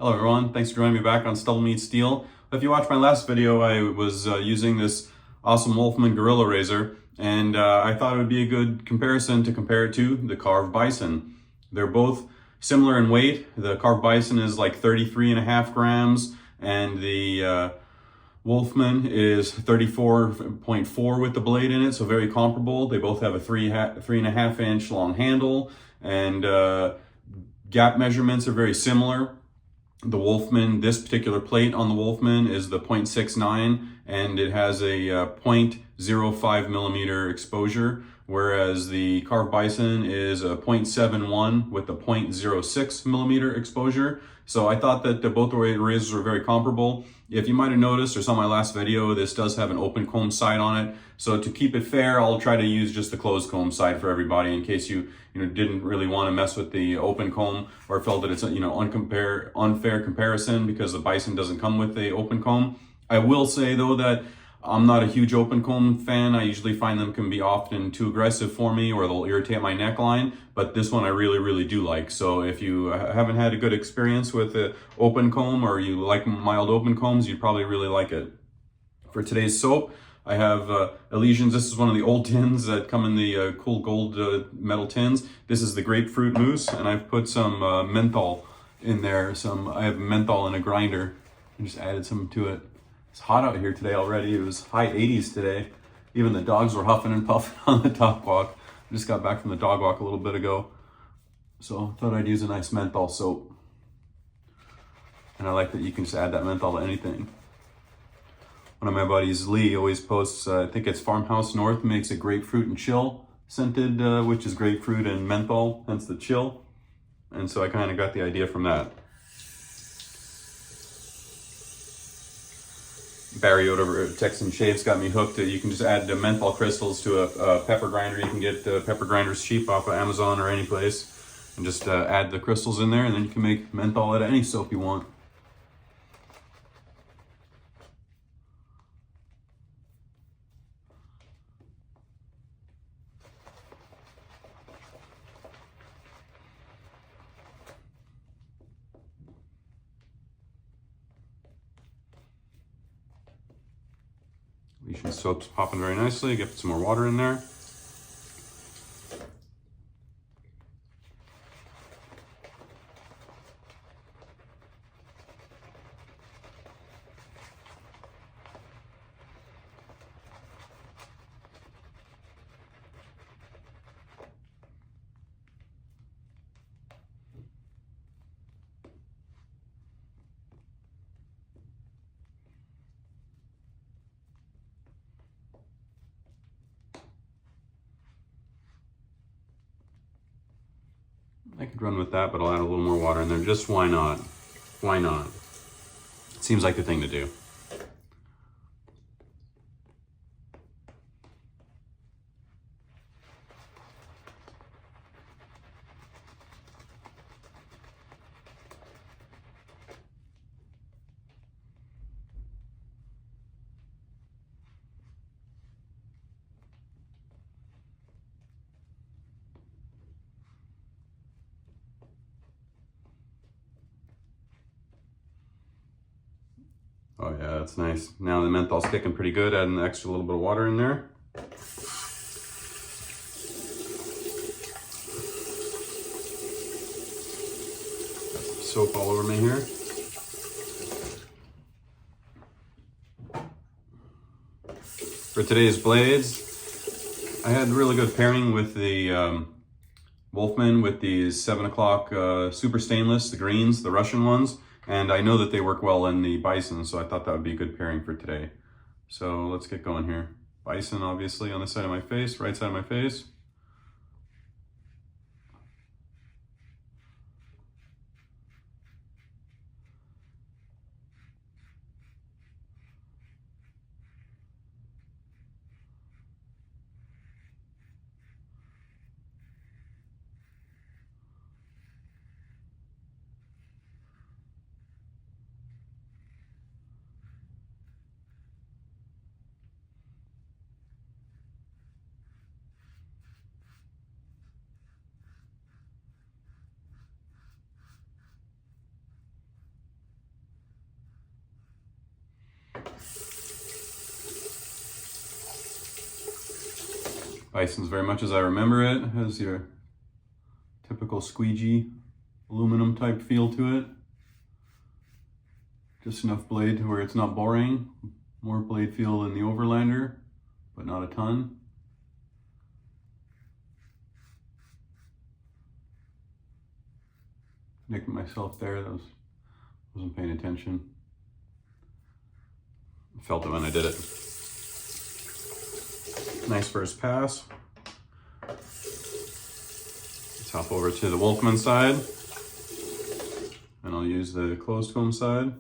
Hello everyone, thanks for joining me back on StubbleMeetsSteel. If you watched my last video, I was using this awesome Wolfman Guerrilla razor, and I thought it would be a good comparison to compare it to the Karve Bison. They're both similar in weight. The Karve Bison is like 33.5 grams, and the Wolfman is 34.4 with the blade in it, so very comparable. They both have a 3.5 inch long handle, and gap measurements are very similar. The Wolfman, this particular plate on the Wolfman is the 0.69, and it has a 0.05 millimeter exposure, whereas the Karve Bison is a 0.71 with a 0.06 millimeter exposure. So I thought that both the razors were very comparable. If you might have noticed or saw my last video, this does have an open comb side on it. So to keep it fair, I'll try to use just the closed comb side for everybody in case you didn't really want to mess with the open comb or felt that it's unfair comparison because the Bison doesn't come with the open comb. I will say though that I'm not a huge open comb fan. I usually find them can be often too aggressive for me or they'll irritate my neckline, but this one I really do like. So if you haven't had a good experience with the open comb or you like mild open combs, you'd probably really like it. For today's soap, I have Elysians. This is one of the old tins that come in the cool gold metal tins. This is the Grapefruit mousse, and I've put some menthol in there. I have menthol in a grinder. I just added some to it. It's hot out here today already. It was high 80s today. Even the dogs were huffing and puffing on the dog walk. I just got back from the dog walk a little bit ago. So I thought I'd use a nice menthol soap. And I like that you can just add that menthol to anything. One of my buddies, Lee, always posts, I think it's Farmhouse North, makes a grapefruit and chill scented, which is grapefruit and menthol, hence the chill. And so I kind of got the idea from that. Barry over at Texan Shaves got me hooked. You can just add the menthol crystals to a pepper grinder. You can get pepper grinders cheap off of Amazon or any place, and just add the crystals in there, and then you can make menthol out of any soap you want. Elysian soap's popping very nicely. Get some more water in there. I could run with that, but I'll add a little more water in there. Just why not? Why not? It seems like the thing to do. Oh yeah, that's nice. Now the menthol's kicking pretty good, adding an extra little bit of water in there. Got some soap all over me here. For today's blades, I had a really good pairing with the Wolfman with these 7 o'clock super stainless, the greens, the Russian ones. And I know that they work well in the Bison, so I thought that would be a good pairing for today. So let's get going here. Bison, obviously, on the side of my face, right side of my face. Bison's very much as I remember it. It has your typical squeegee aluminum type feel to it. Just enough blade to where it's not boring. More blade feel than the Overlander, but not a ton. Nicking myself there, wasn't paying attention. I felt it when I did it. Nice first pass. Let's hop over to the Wolfman side, and I'll use the closed comb side.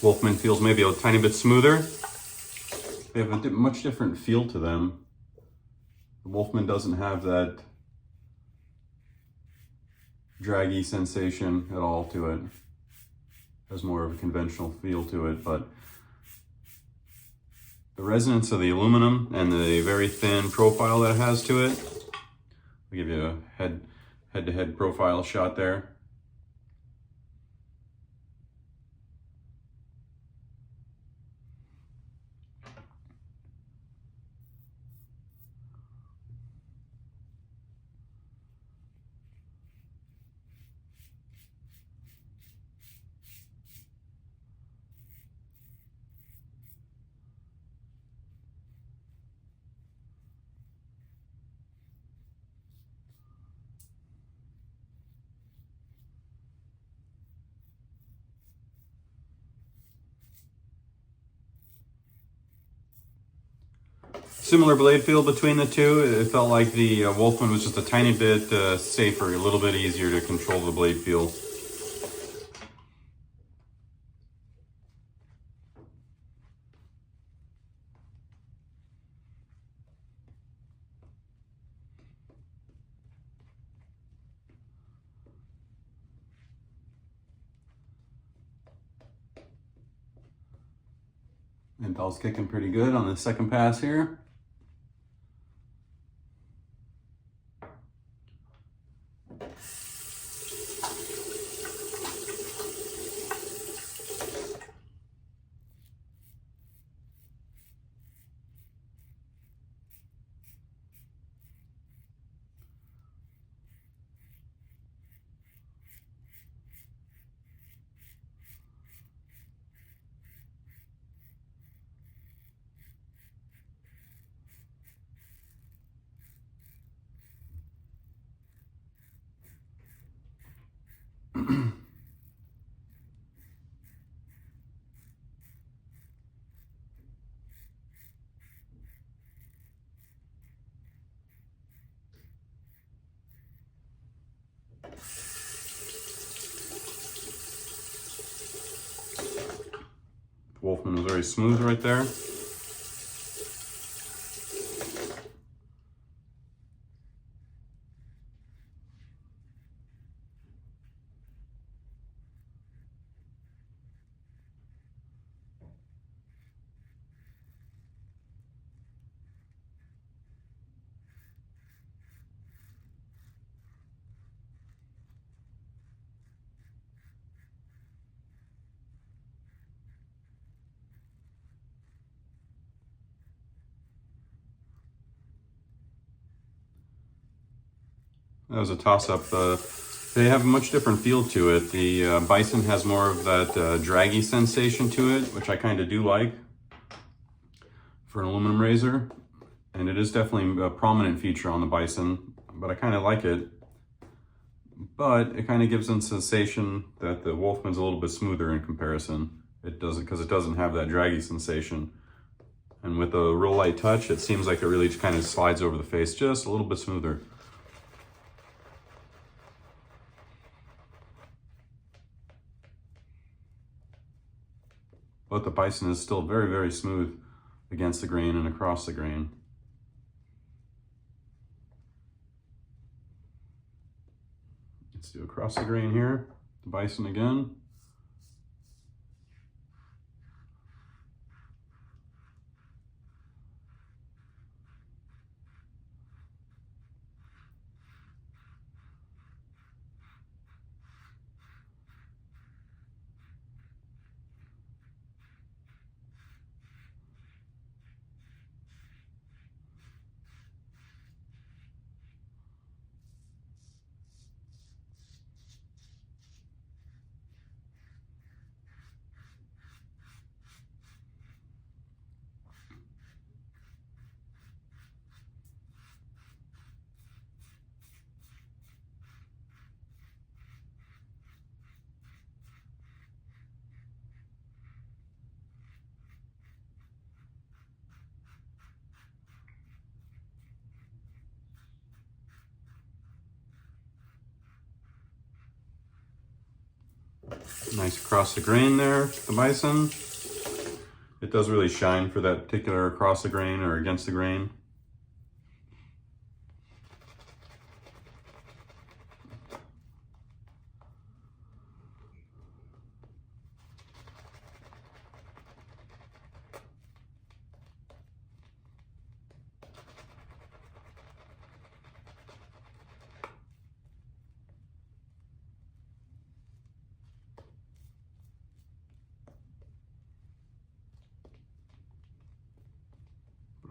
Wolfman feels maybe a tiny bit smoother. They have a much different feel to them. The Wolfman doesn't have that draggy sensation at all to it. It has more of a conventional feel to it, but the resonance of the aluminum and the very thin profile that it has to it, I'll give you a head-to-head profile shot there. Similar blade feel between the two. It felt like the Wolfman was just a tiny bit safer, a little bit easier to control the blade feel. And Bell's kicking pretty good on the second pass here. Wolfman was very smooth right there. That was a toss-up. They have a much different feel to it. The Bison has more of that draggy sensation to it, which I kind of do like for an aluminum razor. And it is definitely a prominent feature on the Bison, but I kind of like it. But it kind of gives them sensation that the Wolfman's a little bit smoother in comparison. it doesn't, because it doesn't have that draggy sensation. And with a real light touch, it seems like it really kind of slides over the face just a little bit smoother. But the Bison is still very, very smooth against the grain and across the grain. Let's do across the grain here, the Bison again. Nice across the grain there, the Bison. It does really shine for that particular across the grain or against the grain.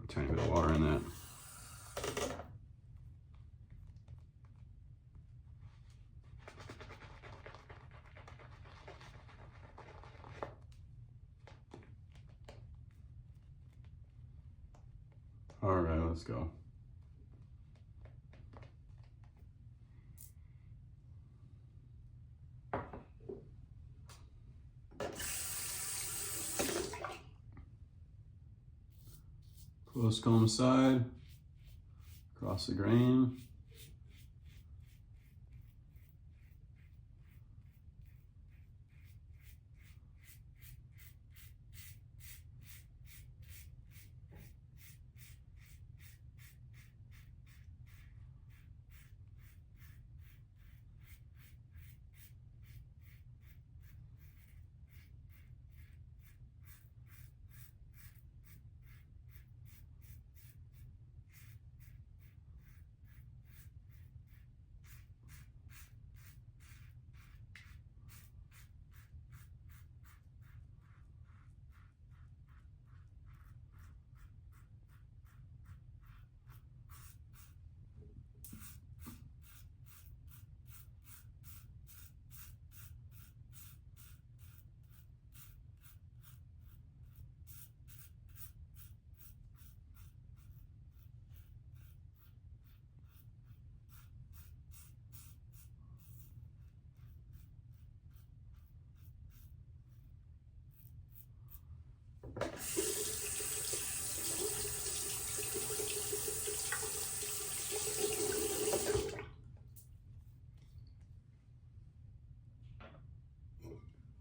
Tiny bit of water in that. All right, let's go. Close comb side, across the grain.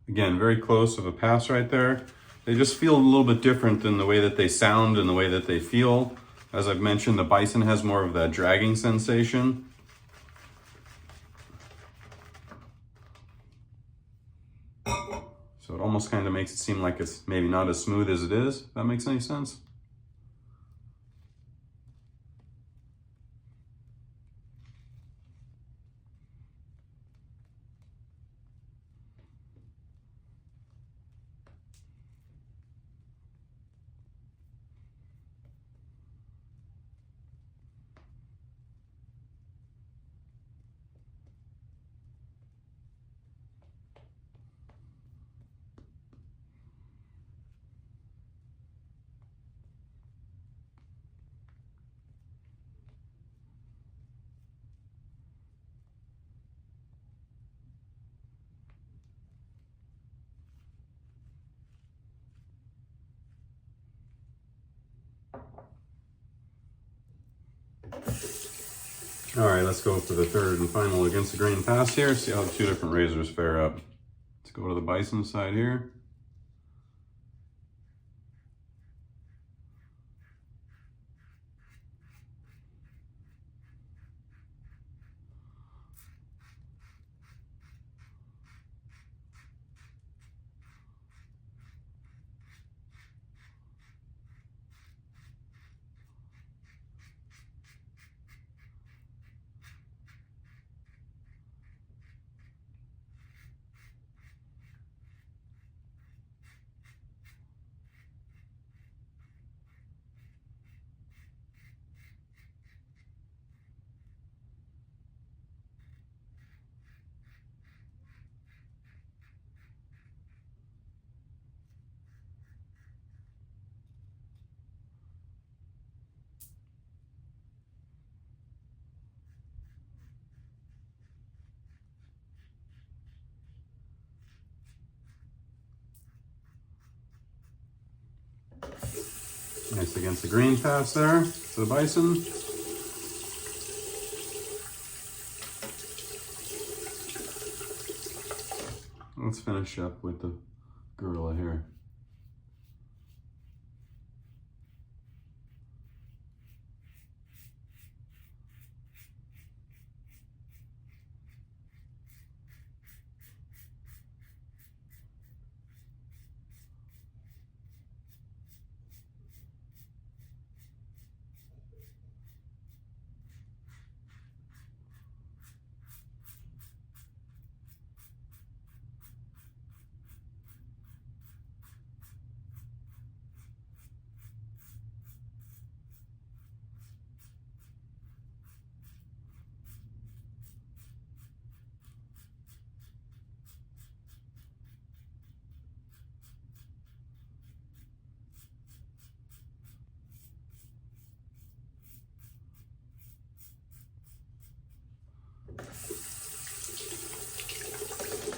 Again, very close of a pass right there. They just feel a little bit different than the way that they sound and the way that they feel. As I've mentioned, the Bison has more of that dragging sensation. So it almost kind of makes it seem like it's maybe not as smooth as it is, if that makes any sense. All right, let's go for the third and final against the grain pass here. See how the two different razors fare up. Let's go to the Bison side here. Nice against the grain pass there for the Bison. Let's finish up with the Guerrilla here.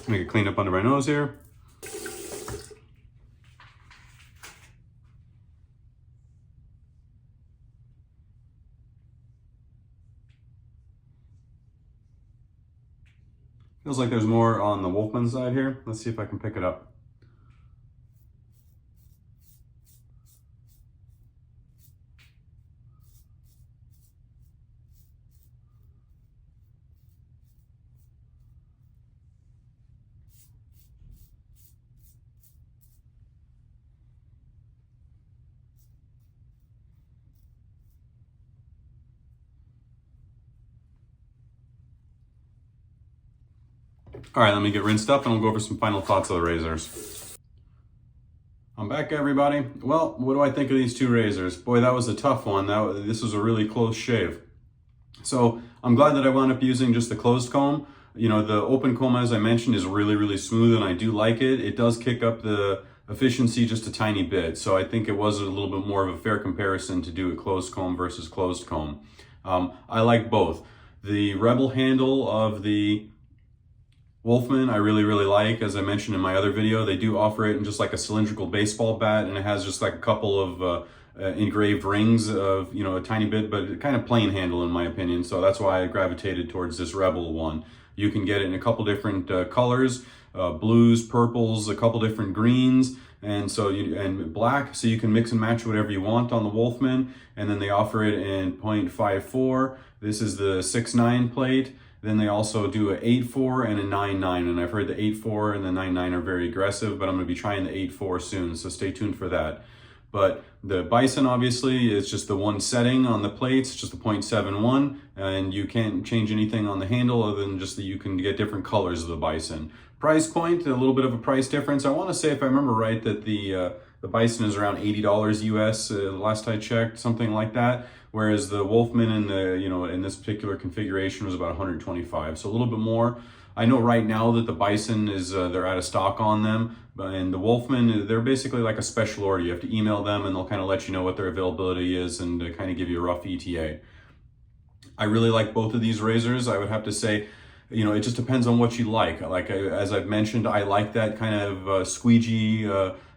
Make it clean up under my nose here. Feels like there's more on the Wolfman side here. Let's see if I can pick it up. All right, let me get rinsed up and we'll go over some final thoughts of the razors. I'm back, everybody. Well, what do I think of these two razors? Boy, that was a tough one. This was a really close shave. So I'm glad that I wound up using just the closed comb. You know, the open comb, as I mentioned, is really, really smooth and I do like it. It does kick up the efficiency just a tiny bit. So I think it was a little bit more of a fair comparison to do a closed comb versus closed comb. I like both. The Rebel handle of the Wolfman, I really, really like. As I mentioned in my other video, they do offer it in just like a cylindrical baseball bat, and it has just like a couple of engraved rings of, you know, a tiny bit, but kind of plain handle in my opinion. So that's why I gravitated towards this Rebel one. You can get it in a couple different colors, blues, purples, a couple different greens, and black. So you can mix and match whatever you want on the Wolfman. And then they offer it in 0.54. This is the 6.9 plate. Then they also do a 8.4 and a 9.9, and I've heard the 8.4 and the 9.9 are very aggressive, but I'm going to be trying the 8.4 soon, so stay tuned for that. But the Bison obviously is just the one setting on the plates, just a 0.71, and you can't change anything on the handle other than just that you can get different colors of the Bison. Price point, a little bit of a price difference. I want to say, if I remember right, that the Bison is around $80 US last I checked, something like that. Whereas the Wolfman in the, you know, in this particular configuration was about 125, so a little bit more. I know right now that the Bison is, they're out of stock on them, and the Wolfman, they're basically like a special order. You have to email them and they'll kind of let you know what their availability is and kind of give you a rough ETA. I really like both of these razors. I would have to say, you know, it just depends on what you like. Like, as I've mentioned, I like that kind of squeegee,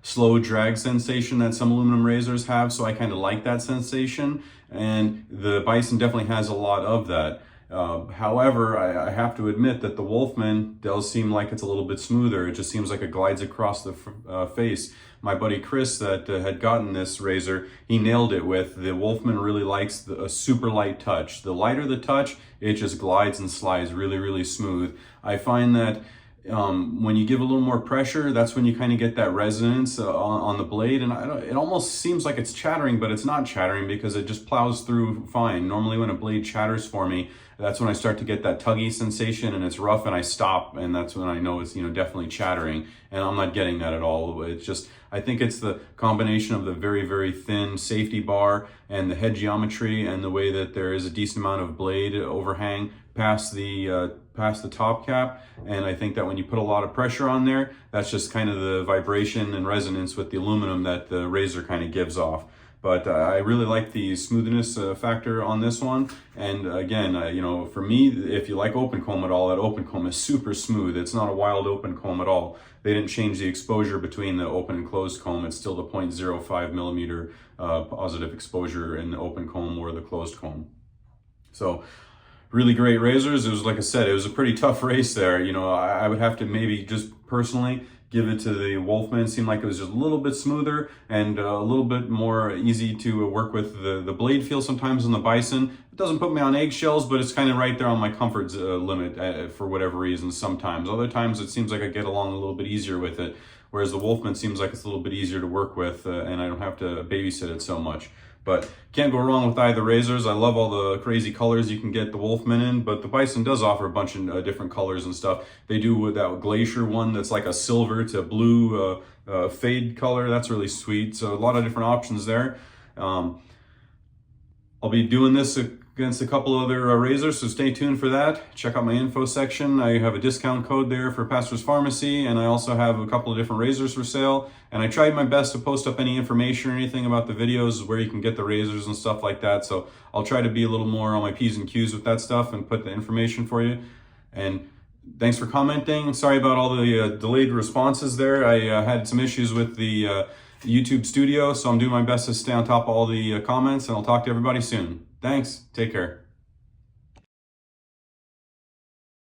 slow drag sensation that some aluminum razors have, so I kind of like that sensation, and the Bison definitely has a lot of that. However, I have to admit that the Wolfman does seem like it's a little bit smoother. It just seems like it glides across the face. My buddy Chris that had gotten this razor, he nailed it with the Wolfman. Really likes a super light touch. The lighter the touch, it just glides and slides really, really smooth. I find that when you give a little more pressure, that's when you kind of get that resonance on the blade, and it almost seems like it's chattering, but it's not chattering because it just plows through fine. Normally when a blade chatters for me, that's when I start to get that tuggy sensation and it's rough and I stop, and that's when I know it's, you know, definitely chattering, and I'm not getting that at all. It's just, I think it's the combination of the very, very thin safety bar and the head geometry and the way that there is a decent amount of blade overhang past the top cap. And I think that when you put a lot of pressure on there, that's just kind of the vibration and resonance with the aluminum that the razor kind of gives off. But I really like the smoothness factor on this one. And again, you know, for me, if you like open comb at all, that open comb is super smooth. It's not a wild open comb at all. They didn't change the exposure between the open and closed comb. It's still the 0.05 millimeter positive exposure in the open comb or the closed comb. So really great razors. It was, like I said, it was a pretty tough race there. You know, I would have to maybe just personally give it to the Wolfman. It seemed like it was just a little bit smoother and a little bit more easy to work with. The blade feel sometimes on the Bison. It doesn't put me on eggshells, but it's kind of right there on my comfort limit for whatever reason sometimes. Other times it seems like I get along a little bit easier with it, whereas the Wolfman seems like it's a little bit easier to work with and I don't have to babysit it so much. But can't go wrong with either razors. I love all the crazy colors you can get the Wolfman in, but the Bison does offer a bunch of different colors and stuff. They do with that glacier one that's like a silver to blue fade color. That's really sweet. So a lot of different options there. I'll be doing this against a couple other razors, so stay tuned for that. Check out my info section. I have a discount code there for Pastor's Pharmacy, and I also have a couple of different razors for sale. And I tried my best to post up any information or anything about the videos where you can get the razors and stuff like that. So I'll try to be a little more on my P's and Q's with that stuff and put the information for you. And thanks for commenting. Sorry about all the delayed responses there. I had some issues with the YouTube studio, so I'm doing my best to stay on top of all the comments, and I'll talk to everybody soon. Thanks. Take care.